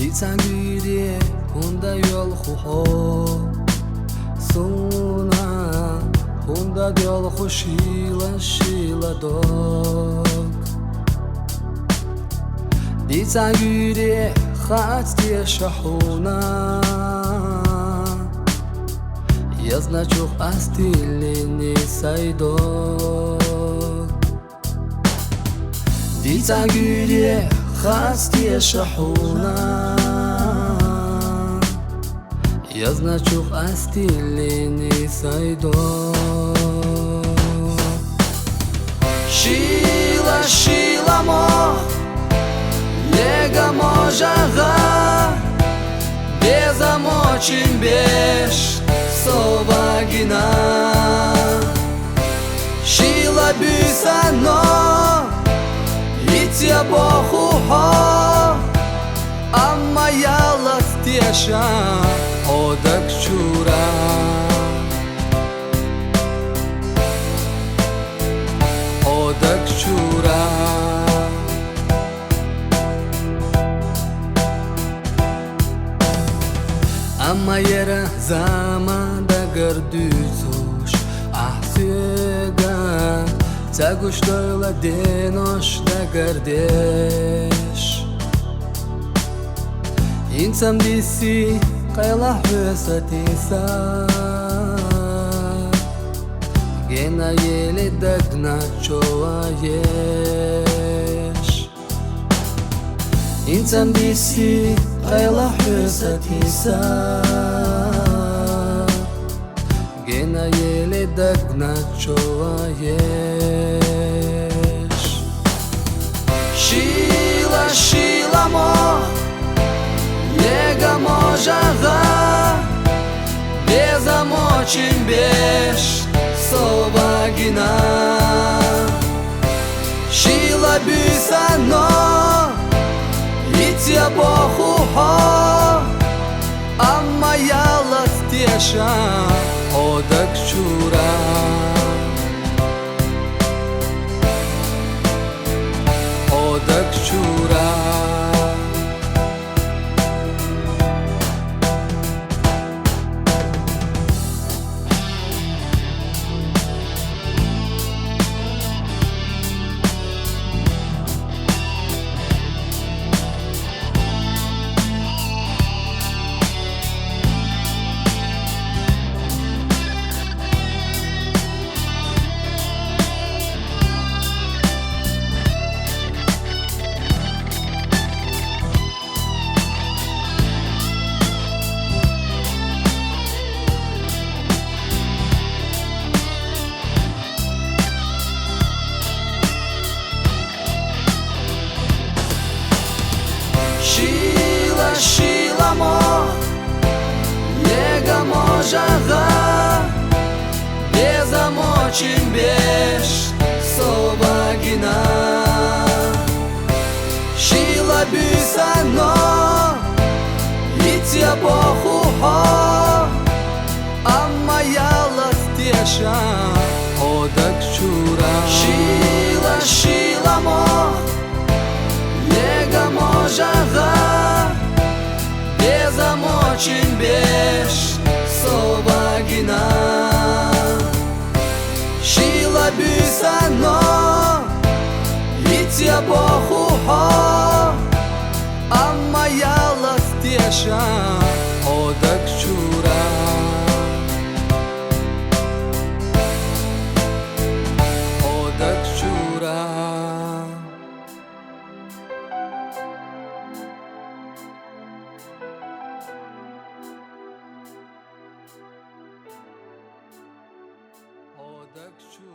Ditsangiri hunda yol khuho Suna hunda yol khushila shila dog Ditsangiri khati shahuna Я значок астилини сайдок Дицагюре хасти шахуна Я значок астилини сайдок Шила шила мо Лега можага Безамочин беш Совагина Шила бюсано Итя бохухо Амма ялас теша Одак чура Одак чура Amma yere zamanda gördüzüş Ahsüga Zaguş doyla denoş da gardeş İnsan disi Kayla hüsatisa Gena yeli dagna çova yeş İnsan disi Kayla hüsatisa Gena yeli dagna çova yeş Шила шила мо Лега можага Безамочин беш Совагина Шила бюсано Итя бохухо Амма ялас теша Одак чура Одак чура Шила шила мо Лега можага Безамочин беш Совагина Шила бюсано Итя бохухо Амма ялас теша Одак чура Шила шила мо Лега можага Безамочин беш Совагина Шила бюсано Итя бохухо Амма ялас теша Одак чура Одак чура Одак чура